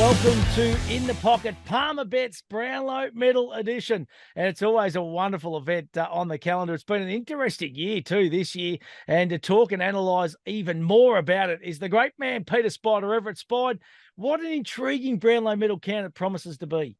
welcome to In the Pocket, Palmer Bets Brownlow Medal Edition. And it's always a wonderful event on the calendar. It's been an interesting year too this year. And to talk and analyse even more about it is the great man, Peter Spida over at Spide. What an intriguing Brownlow Medal count it promises to be.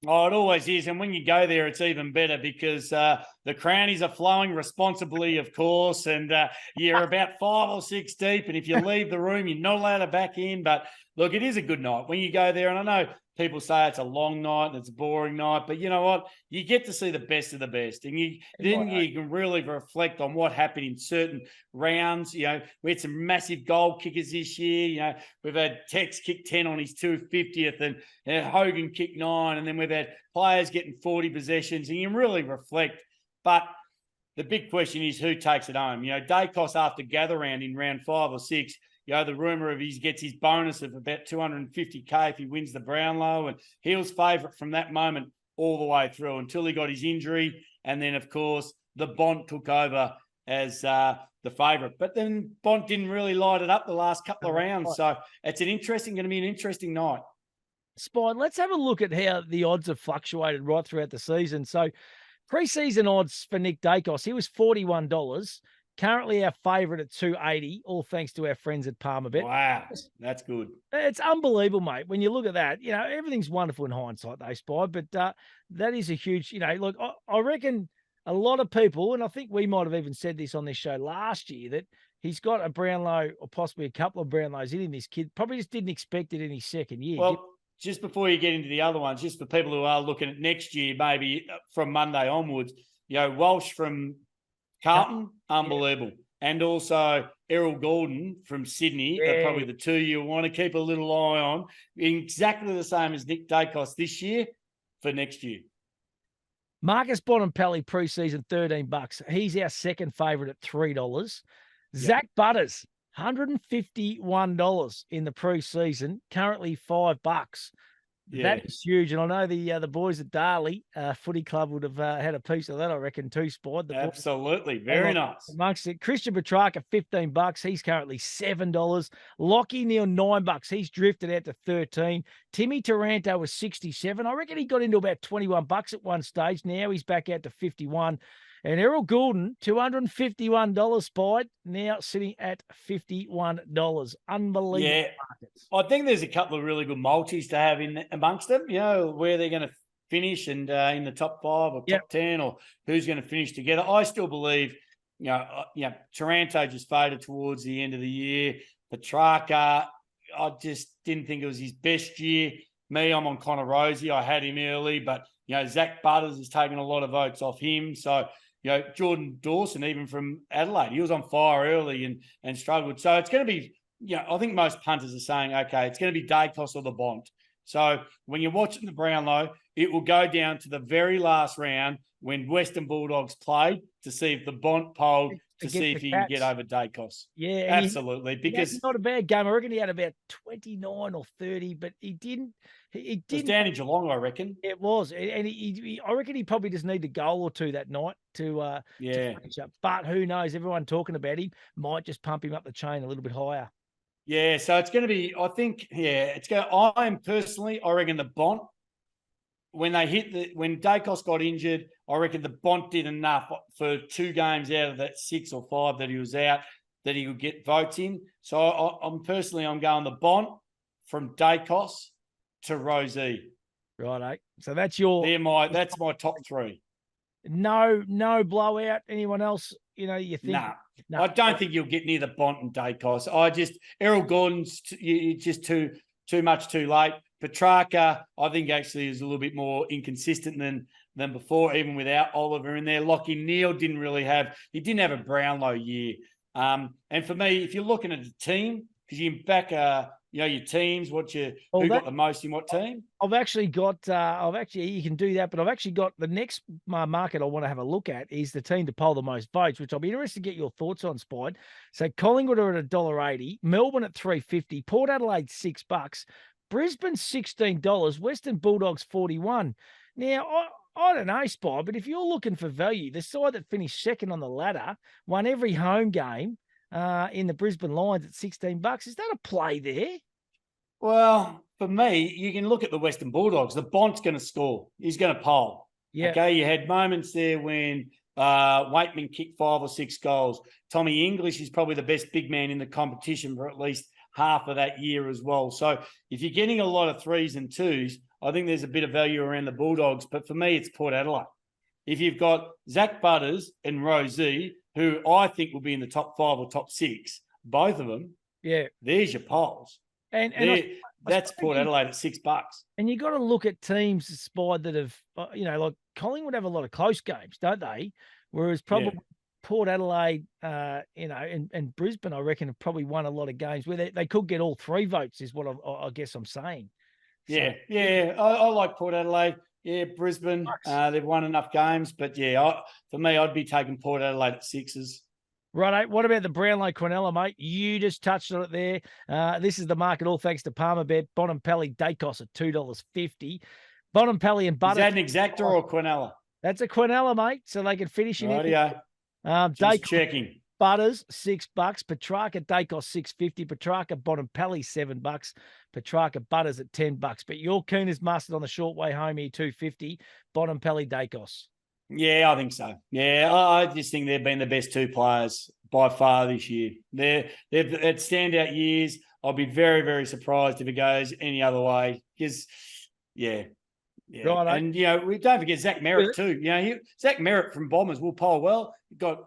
Oh, it always is. And when you go there, it's even better because the crownies are flowing responsibly, of course. And you're about 5 or 6 deep. And if you leave the room, you're not allowed to back in. But look, it is a good night when you go there. And I know people say it's a long night and it's a boring night. But you know what? You get to see the best of the best. And you can really reflect on what happened in certain rounds. You know, we had some massive goal kickers this year. You know, we've had Tex kick 10 on his 250th and Hogan kick 9. And then we've had players getting 40 possessions. And you really reflect. But the big question is who takes it home. You know, Dacos after gather round in round 5 or 6, you know, the rumour of he gets his bonus of about 250K if he wins the Brownlow. And he was favourite from that moment all the way through until he got his injury. And then, of course, the Bont took over as the favourite. But then Bont didn't really light it up the last couple of rounds. So it's going to be an interesting night. Spide, let's have a look at how the odds have fluctuated right throughout the season. So pre-season odds for Nick Dacos, he was $41. Currently our favourite at $2.80, all thanks to our friends at Palmer Bet. Wow, that's good. It's unbelievable, mate. When you look at that, you know, everything's wonderful in hindsight, though, Spide, but that is a huge, you know, look, I reckon a lot of people, and I think we might have even said this on this show last year, that he's got a Brownlow or possibly a couple of Brownlows in him, this kid. Probably just didn't expect it in his second year. Well, just before you get into the other ones, just for people who are looking at next year, maybe from Monday onwards, you know, Walsh from Carlton, unbelievable. Yeah. And also Errol Gordon from Sydney, are probably the two you want to keep a little eye on. Exactly the same as Nick Dacos this year for next year. Marcus Bonampelli pre-season $13. He's our second favourite at $3. Yep. Zach Butters, $151 in the pre-season, currently $5. Yeah. That is huge. And I know the boys at Darley Footy Club would have had a piece of that, I reckon, too, Spide. Absolutely. Very nice. Amongst it. Christian Petrarca, $15. He's currently $7. Lockie Neal, $9. He's drifted out to $13. Timmy Taranto was $67. I reckon he got into about $21 at one stage. Now he's back out to $51. And Errol Goulden, $251, Spide, now sitting at $51. Unbelievable. Yeah, markets. I think there's a couple of really good multis to have in amongst them, you know, where they're going to finish and in the top 5 or top 10 or who's going to finish together. I still believe, you know, Taranto just faded towards the end of the year. Petrarca, I just didn't think it was his best year. Me, I'm on Connor Rosie. I had him early, but, you know, Zach Butters has taken a lot of votes off him. So, you know, Jordan Dawson, even from Adelaide, he was on fire early and struggled. So it's going to be, you know, I think most punters are saying, okay, it's going to be Dacos or the Bont. So when you're watching the Brownlow, it will go down to the very last round when Western Bulldogs played to see if the Bont polled to see if he can get over Dacos. Yeah, absolutely. Because it's not a bad game. I reckon he had about 29 or 30, but he didn't. It was down in Geelong, I reckon. It was, and I reckon he probably just needed a goal or two that night to finish up. But who knows? Everyone talking about him might just pump him up the chain a little bit higher. Yeah, so it's going to be. I think. Yeah, it's going. I reckon the Bont. When Dacos got injured, I reckon the Bont did enough for 2 games out of that 6 or 5 that he was out that he would get votes in. So I'm going the Bont from Dacos to Rosie. Right, so that's your. That's my top 3. No blowout. Anyone else? You know, you think? No, I don't think you'll get near the Bont and Dacos. Errol Gordon's just too much too late. Petrarca, I think actually is a little bit more inconsistent than before, even without Oliver in there. Lockie Neal didn't have a Brownlow year. And for me, if you're looking at the team, because you can back your teams, who got the most in what team? I've actually got you can do that, but I've actually got the next market I want to have a look at is the team to poll the most votes, which I'll be interested to get your thoughts on, Spide. So Collingwood are at $1.80, Melbourne at $3.50, Port Adelaide $6, Brisbane $16, Western Bulldogs $41. Now, I don't know, Spy, but if you're looking for value, the side that finished second on the ladder won every home game in the Brisbane Lions at $16. Is that a play there? Well, for me, you can look at the Western Bulldogs. The Bont's going to score. He's going to pole. Yeah. Okay, you had moments there when Waitman kicked 5 or 6 goals. Tommy English is probably the best big man in the competition for at least half of that year as well. So if you're getting a lot of 3s and 2s, I think there's a bit of value around the Bulldogs. But for me, it's Port Adelaide. If you've got Zach Butters and Rosie, who I think will be in the top 5 or top 6, both of them, there's your polls. And that's Port Adelaide at $6. And you got to look at teams, Spide, that have, like Collingwood have a lot of close games, don't they? Whereas probably Port Adelaide, and Brisbane, I reckon, have probably won a lot of games where they could get all 3 votes, is what I guess I'm saying. So, I like Port Adelaide. Yeah, Brisbane, they've won enough games. But, for me, I'd be taking Port Adelaide at 6s. Right. What about the Brownlow Quinella, mate? You just touched on it there. This is the market, all thanks to Palmerbet. Bonham-Pally Dacos at $2.50. Bonham-Pally and Butter. Is that an exactor or Quinella? That's a Quinella, mate. So they can finish in it. Just checking. Butters, $6. Petrarca Dacos, $6.50. Petrarca Bonham-Pally, $7. Petrarca Butters at $10. But you're keen as mustard on the short way home here, $2.50. Bonham-Pally Dacos. Yeah, I think so. Yeah, I just think they've been the best 2 players by far this year. They've had standout years. I'll be very, very surprised if it goes any other way because, Right, and, we don't forget Zach Merritt too. Zach Merritt from Bombers will poll well.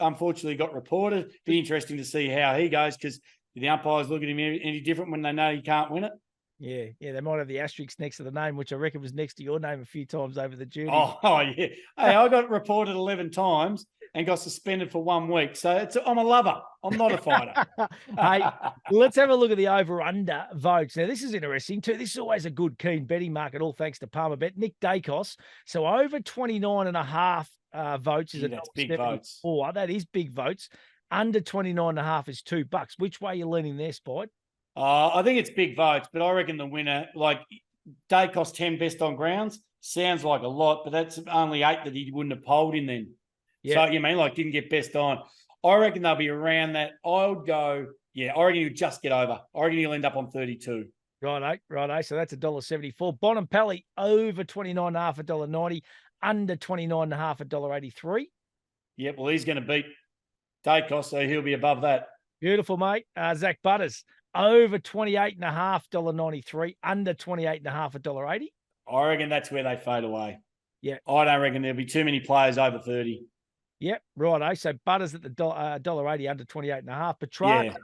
Unfortunately got reported. Be interesting to see how he goes because the umpires look at him any different when they know he can't win it. Yeah, they might have the asterisk next to the name, which I reckon was next to your name a few times over the duty. Oh yeah. Hey, I got reported 11 times and got suspended for 1 week. So I'm a lover. I'm not a fighter. Hey, let's have a look at the over-under votes. Now, this is interesting too. This is always a good, keen betting market, all thanks to Palmerbet. Nick Dacos. So over 29.5 votes is that's big votes. That is big votes. Under 29.5 is $2. Which way are you leaning there, Spide? I think it's big votes, but I reckon the winner, like Dacos 10 best on grounds, sounds like a lot, but that's only 8 that he wouldn't have polled in then. Yeah. So you mean like didn't get best on. I reckon they'll be around that. I would go, I reckon he'll just get over. I reckon he'll end up on 32. Righto. So that's $1.74. Bonham-Pally over 29.5, $1.90. Under 29.5, $1.83. Yep, well, he's going to beat Dacos, so he'll be above that. Beautiful, mate. Zach Butters. Over 28.5, $1.93. Under 28.5, $1.80. I reckon that's where they fade away. Yeah. I don't reckon there'll be too many players over 30. Yep, righto. So Butters at the $1.80, under 28.5. Petrarca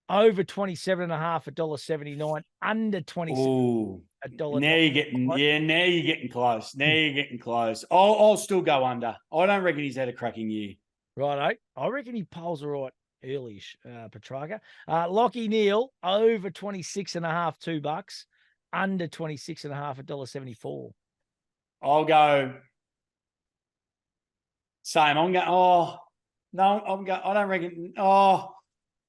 over 27.5, $1.79. Under 27. Ooh. Now you're getting close. Now you're getting close. I'll still go under. I don't reckon he's had a cracking year. Righto. I reckon he polls all right. Early-ish, Petrarca. Lockie Neal, over 26.5, $2. Under 26.5, $1.74. I'll go same. I don't reckon. It'll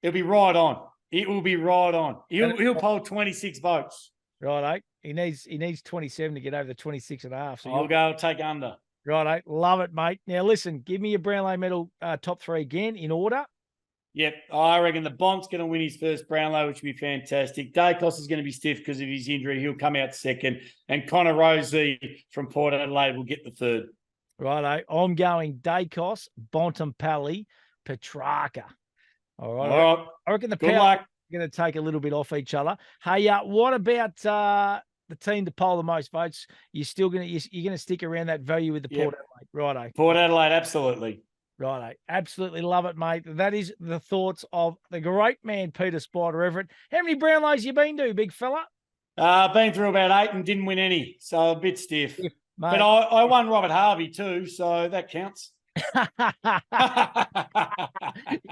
be right on. It will be right on. He'll poll 26 votes. Righto. He needs 27 to get over the 26.5. So I'll take under. Righto. Love it, mate. Now, listen, give me your Brownlow medal top 3 again in order. Yep, I reckon the Bont's going to win his first Brownlow, which would be fantastic. Dacos is going to be stiff because of his injury. He'll come out second. And Connor Rosie from Port Adelaide will get the third. Righto. I'm going Dacos, Bonham-Pally, Petrarca. All right. I reckon the power are going to take a little bit off each other. Hey, what about the team to poll the most votes? You're going to stick around that value with the Port Adelaide. Righto. Port Adelaide, absolutely. Righto. Absolutely love it, mate. That is the thoughts of the great man, Peter Spider Everett. How many Brownlows you been to, big fella? Been through about 8 and didn't win any, so a bit stiff. But I won Robert Harvey too, so that counts.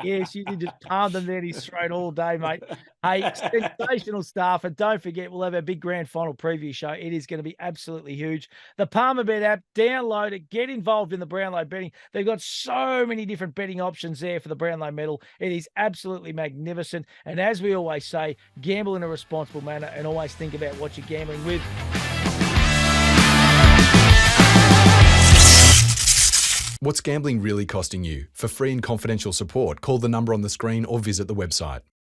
Yes, you did just palm them down his throat all day, mate. Hey, sensational stuff. And don't forget, we'll have our big grand final preview show. It is going to be absolutely huge. The Palmerbet app, download it, get involved in the Brownlow betting. They've got so many different betting options there for the Brownlow medal. It is absolutely magnificent. And as we always say, gamble in a responsible manner and always think about what you're gambling with. What's gambling really costing you? For free and confidential support, call the number on the screen or visit the website.